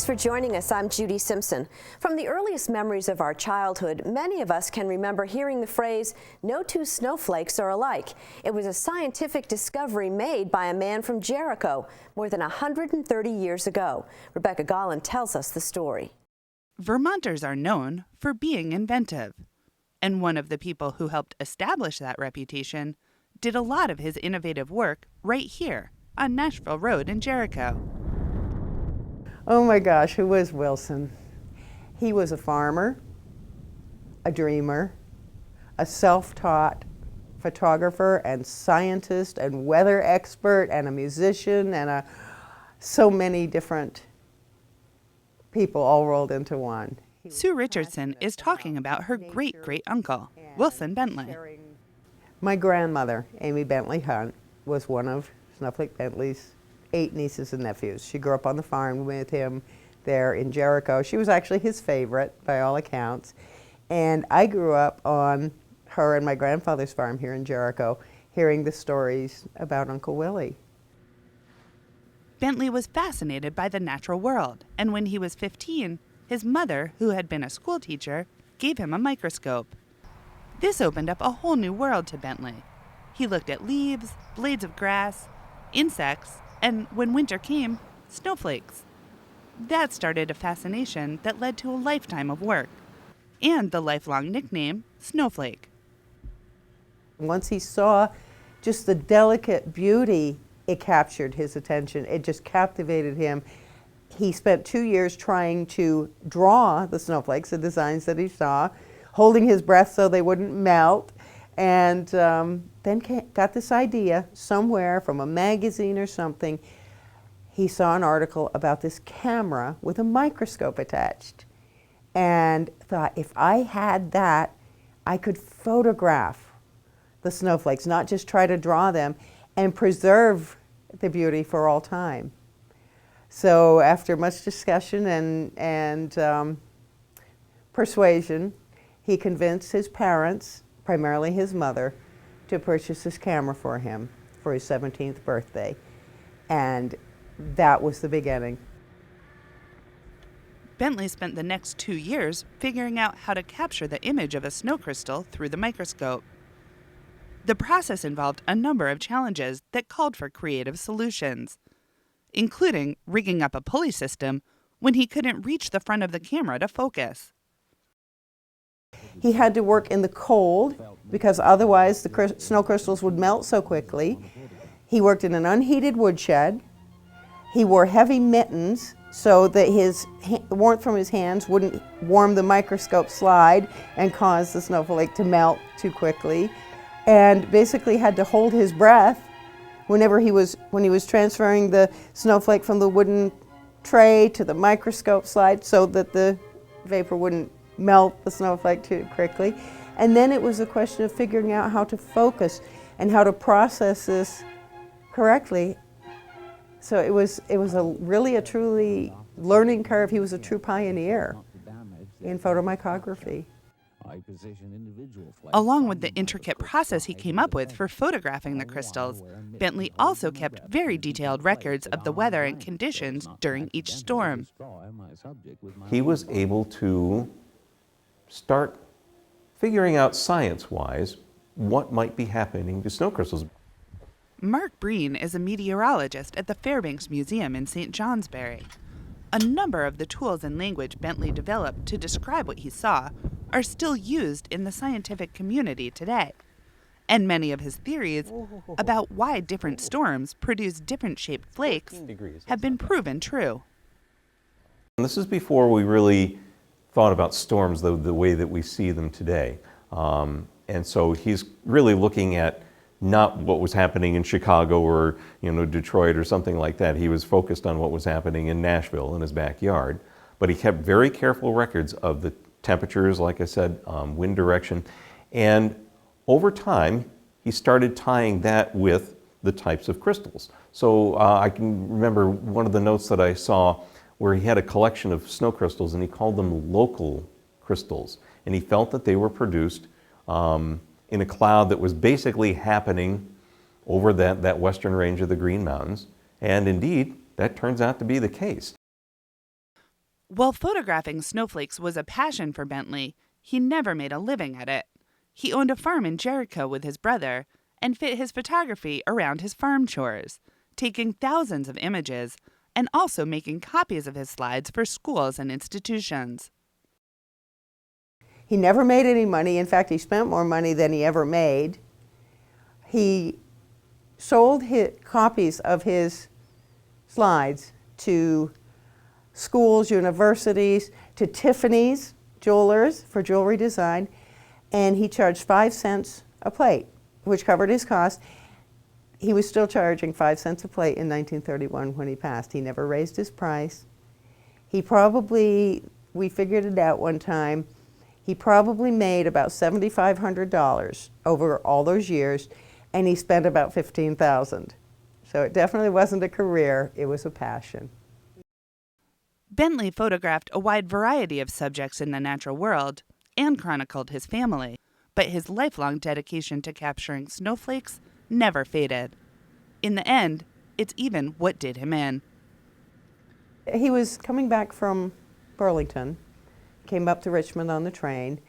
Thanks for joining us. I'm Judy Simpson. From the earliest memories of our childhood, many of us can remember hearing the phrase, "No two snowflakes are alike." It was a scientific discovery made by a man from Jericho more than 130 years ago. Rebecca Gollin tells us the story. Vermonters are known for being inventive, and one of the people who helped establish that reputation did a lot of his innovative work right here on Nashville Road in Jericho. Oh my gosh, who was Wilson? He was a farmer, a dreamer, a self-taught photographer and scientist and weather expert and a musician and so many different people all rolled into one. Sue Richardson is talking about her great-great-uncle, Wilson Bentley. My grandmother, Amy Bentley Hunt, was one of Snowflake Bentley's 8 nieces and nephews. She grew up on the farm with him there in Jericho. She was actually his favorite by all accounts. And I grew up on her and my grandfather's farm here in Jericho, hearing the stories about Uncle Willie. Bentley was fascinated by the natural world, and when he was 15, his mother, who had been a school teacher, gave him a microscope. This opened up a whole new world to Bentley. He looked at leaves, blades of grass, insects, and when winter came, snowflakes. That started a fascination that led to a lifetime of work, and the lifelong nickname, Snowflake. Once he saw just the delicate beauty, it captured his attention. It just captivated him. He spent 2 years trying to draw the snowflakes, the designs that he saw, holding his breath so they wouldn't melt, and then got this idea somewhere from a magazine or something. He saw an article about this camera with a microscope attached and thought, if I had that, I could photograph the snowflakes, not just try to draw them, and preserve the beauty for all time. So after much discussion and persuasion, he convinced his parents, primarily his mother, to purchase this camera for him for his 17th birthday. And that was the beginning. Bentley spent the next 2 years figuring out how to capture the image of a snow crystal through the microscope. The process involved a number of challenges that called for creative solutions, including rigging up a pulley system when he couldn't reach the front of the camera to focus. He had to work in the cold because otherwise the snow crystals would melt so quickly. He worked in an unheated woodshed. He wore heavy mittens so that his warmth from his hands wouldn't warm the microscope slide and cause the snowflake to melt too quickly, and basically had to hold his breath when he was transferring the snowflake from the wooden tray to the microscope slide so that the vapor wouldn't melt the snowflake too quickly. And then it was a question of figuring out how to focus and how to process this correctly. So it was a truly learning curve. He was a true pioneer in photomicrography. Along with the intricate process he came up with for photographing the crystals, Bentley also kept very detailed records of the weather and conditions during each storm. He was able to start figuring out science-wise what might be happening to snow crystals. Mark Breen is a meteorologist at the Fairbanks Museum in St. Johnsbury. A number of the tools and language Bentley developed to describe what he saw are still used in the scientific community today. And many of his theories about why different storms produce different shaped flakes have been proven true. And this is before we really thought about storms the way that we see them today. And so he's really looking at not what was happening in Chicago or Detroit or something like that. He was focused on what was happening in Nashville in his backyard. But he kept very careful records of the temperatures, like I said, wind direction. And over time, he started tying that with the types of crystals. So I can remember one of the notes that I saw where he had a collection of snow crystals and he called them local crystals. And he felt that they were produced in a cloud that was basically happening over that western range of the Green Mountains. And indeed, that turns out to be the case. While photographing snowflakes was a passion for Bentley, he never made a living at it. He owned a farm in Jericho with his brother and fit his photography around his farm chores, taking thousands of images and also making copies of his slides for schools and institutions. He never made any money. In fact, he spent more money than he ever made. He sold copies of his slides to schools, universities, to Tiffany's jewelers for jewelry design, and he charged 5 cents a plate, which covered his cost. He was still charging 5 cents a plate in 1931 when he passed. He never raised his price. He probably, we figured it out one time, he probably made about $7,500 over all those years, and he spent about $15,000. So it definitely wasn't a career, it was a passion. Bentley photographed a wide variety of subjects in the natural world and chronicled his family, but his lifelong dedication to capturing snowflakes never faded. In the end, it's even what did him in. He was coming back from Burlington, came up to Richmond on the train,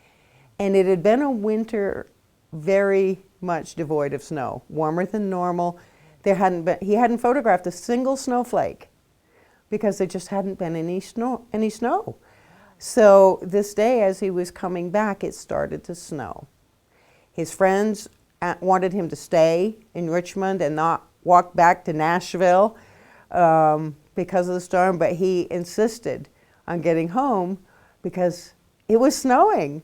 and it had been a winter very much devoid of snow, warmer than normal. He hadn't photographed a single snowflake because there just hadn't been any snow. So this day, as he was coming back, it started to snow. His friends wanted him to stay in Richmond and not walk back to Nashville because of the storm, but he insisted on getting home because it was snowing.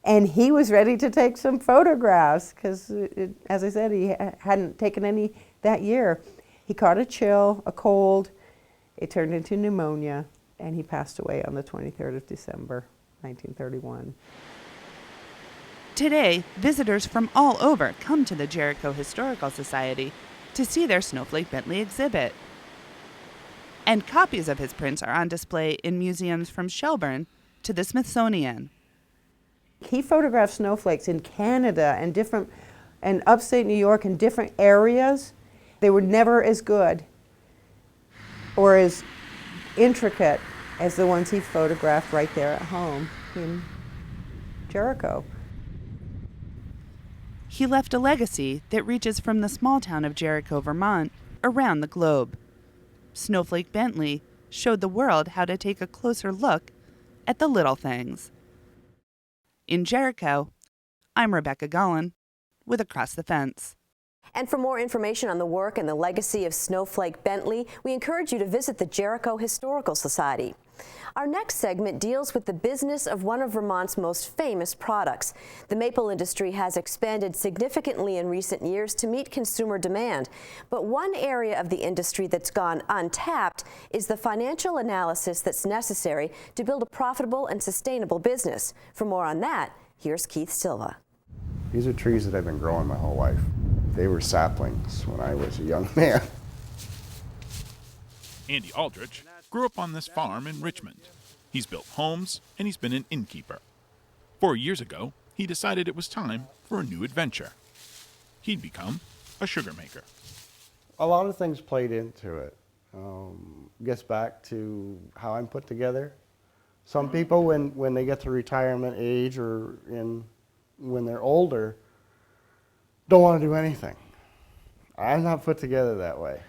And he was ready to take some photographs because, as I said, he hadn't taken any that year. He caught a chill, a cold. It turned into pneumonia, and he passed away on the 23rd of December, 1931. Today, visitors from all over come to the Jericho Historical Society to see their Snowflake Bentley exhibit. And copies of his prints are on display in museums from Shelburne to the Smithsonian. He photographed snowflakes in Canada and upstate New York in different areas. They were never as good or as intricate as the ones he photographed right there at home in Jericho. He left a legacy that reaches from the small town of Jericho, Vermont, around the globe. Snowflake Bentley showed the world how to take a closer look at the little things. In Jericho, I'm Rebecca Gullen with Across the Fence. And for more information on the work and the legacy of Snowflake Bentley, we encourage you to visit the Jericho Historical Society. Our next segment deals with the business of one of Vermont's most famous products. The maple industry has expanded significantly in recent years to meet consumer demand. But one area of the industry that's gone untapped is the financial analysis that's necessary to build a profitable and sustainable business. For more on that, here's Keith Silva. These are trees that I've been growing my whole life. They were saplings when I was a young man. Andy Aldrich grew up on this farm in Richmond. He's built homes and he's been an innkeeper. 4 years ago, he decided it was time for a new adventure. He'd become a sugar maker. A lot of things played into it. Gets back to how I'm put together. Some people, when they get to retirement age or when they're older, don't want to do anything. I'm not put together that way.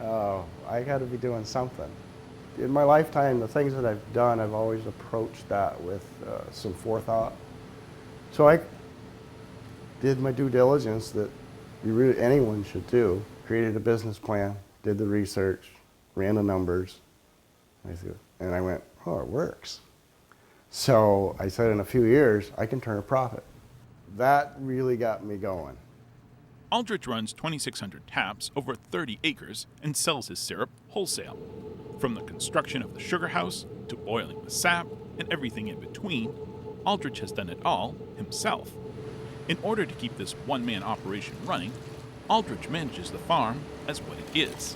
I got to be doing something. In my lifetime, the things that I've done, I've always approached that with some forethought. So I did my due diligence that anyone should do. Created a business plan, did the research, ran the numbers, and I went, oh, it works. So I said in a few years, I can turn a profit. That really got me going. Aldrich runs 2,600 taps over 30 acres and sells his syrup wholesale. From the construction of the sugar house to boiling the sap and everything in between, Aldrich has done it all himself. In order to keep this one-man operation running, Aldrich manages the farm as what it is,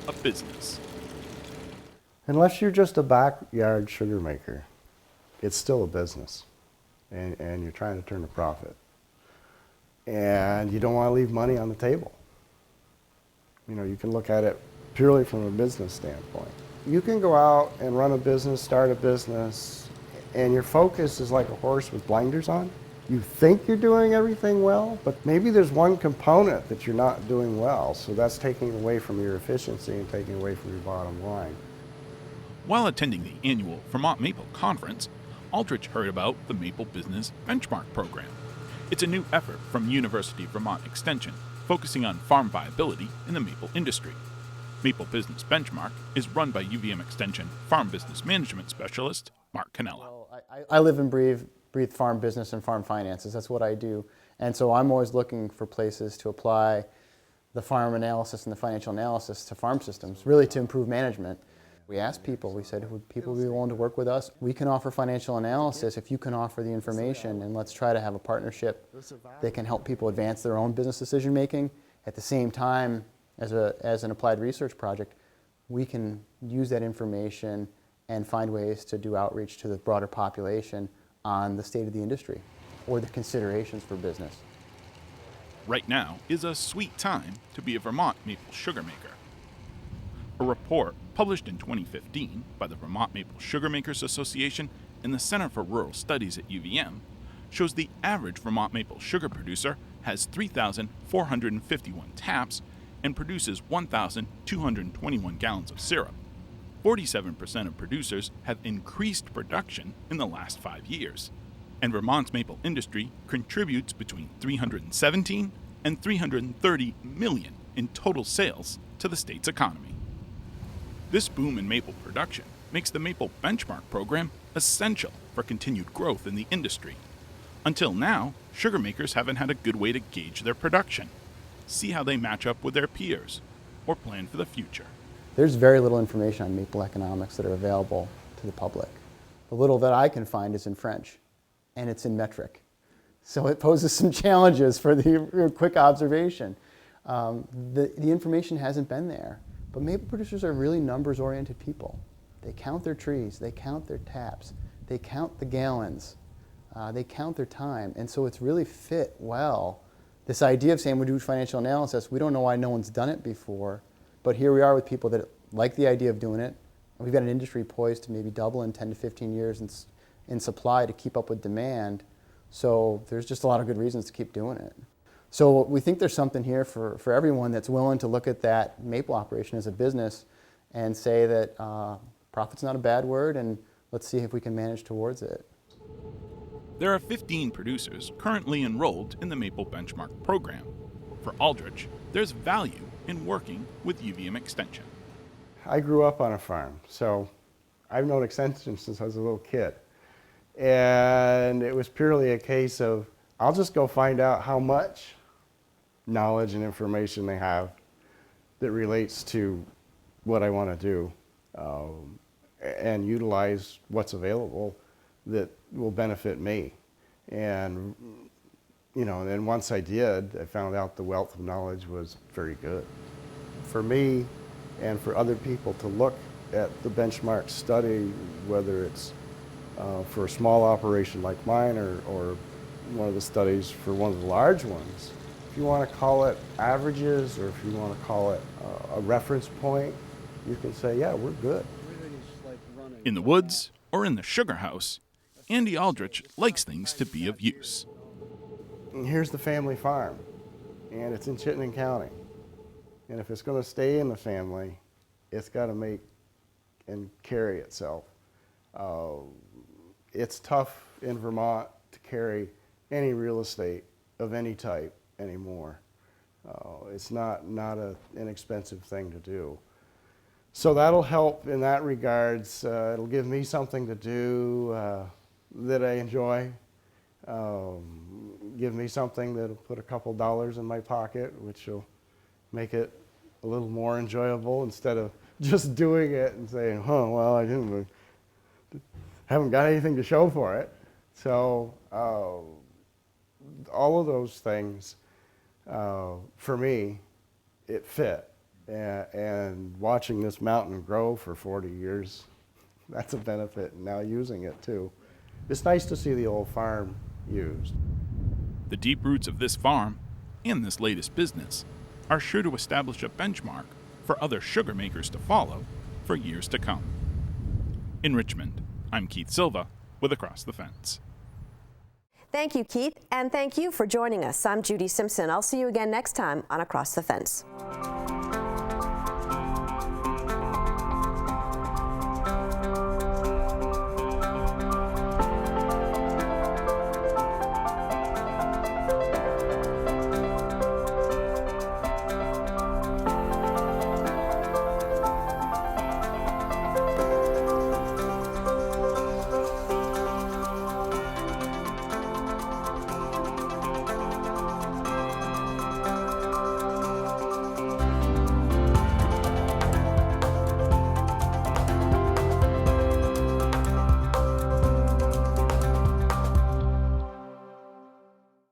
a business. Unless you're just a backyard sugar maker, it's still a business, and you're trying to turn a profit. And you don't want to leave money on the table. You know, you can look at it purely from a business standpoint. You can go out and run a business, start a business, and your focus is like a horse with blinders on. You think you're doing everything well, but maybe there's one component that you're not doing well, so that's taking away from your efficiency and taking away from your bottom line. While attending the annual Vermont Maple Conference, Aldrich heard about the Maple Business Benchmark Program. It's a new effort from University of Vermont Extension focusing on farm viability in the maple industry. Maple Business Benchmark is run by UVM Extension Farm Business Management Specialist Mark Cannella. Well, I live and breathe farm business and farm finances. That's what I do. And so I'm always looking for places to apply the farm analysis and the financial analysis to farm systems, really to improve management. We asked people, we said, would people be willing to work with us? We can offer financial analysis if you can offer the information, and let's try to have a partnership that can help people advance their own business decision making. At the same time, as an applied research project, we can use that information and find ways to do outreach to the broader population on the state of the industry or the considerations for business. Right now is a sweet time to be a Vermont maple sugar maker. A report published in 2015 by the Vermont Maple Sugar Makers Association and the Center for Rural Studies at UVM shows the average Vermont maple sugar producer has 3,451 taps and produces 1,221 gallons of syrup. 47% of producers have increased production in the last 5 years, and Vermont's maple industry contributes between $317 and $330 million in total sales to the state's economy. This boom in maple production makes the Maple Benchmark program essential for continued growth in the industry. Until now, sugar makers haven't had a good way to gauge their production, see how they match up with their peers, or plan for the future. There's very little information on maple economics that are available to the public. The little that I can find is in French, and it's in metric. So it poses some challenges for the quick observation. The information hasn't been there. But maple producers are really numbers-oriented people. They count their trees, they count their taps, they count the gallons, they count their time, and so it's really fit well. This idea of saying we do financial analysis, we don't know why no one's done it before, but here we are with people that like the idea of doing it, and we've got an industry poised to maybe double in 10 to 15 years in supply to keep up with demand, so there's just a lot of good reasons to keep doing it. So we think there's something here for everyone that's willing to look at that maple operation as a business and say that profit's not a bad word, and let's see if we can manage towards it. There are 15 producers currently enrolled in the Maple Benchmark program. For Aldrich, there's value in working with UVM Extension. I grew up on a farm, so I've known Extension since I was a little kid. And it was purely a case of, I'll just go find out how much knowledge and information they have that relates to what I want to do, and utilize what's available that will benefit me. And you know, and then once I did, I found out the wealth of knowledge was very good. For me and for other people to look at the benchmark study, whether it's for a small operation like mine or one of the studies for one of the large ones, if you want to call it averages or if you want to call it a reference point, you can say, yeah, we're good. In the woods or in the sugar house, Andy Aldrich likes things to be of use. And here's the family farm, and it's in Chittenden County. And if it's going to stay in the family, it's got to make and carry itself. It's tough in Vermont to carry any real estate of any type anymore. It's not an inexpensive thing to do. So that'll help in that regards. It'll give me something to do that I enjoy. Give me something that'll put a couple dollars in my pocket, which will make it a little more enjoyable instead of just doing it and saying, well, I haven't got anything to show for it. So all of those things, for me, it fit. And watching this mountain grow for 40 years, that's a benefit, and now using it too. It's nice to see the old farm used. The deep roots of this farm and this latest business are sure to establish a benchmark for other sugar makers to follow for years to come. In Richmond, I'm Keith Silva with Across the Fence. Thank you, Keith, and thank you for joining us. I'm Judy Simpson. I'll see you again next time on Across the Fence.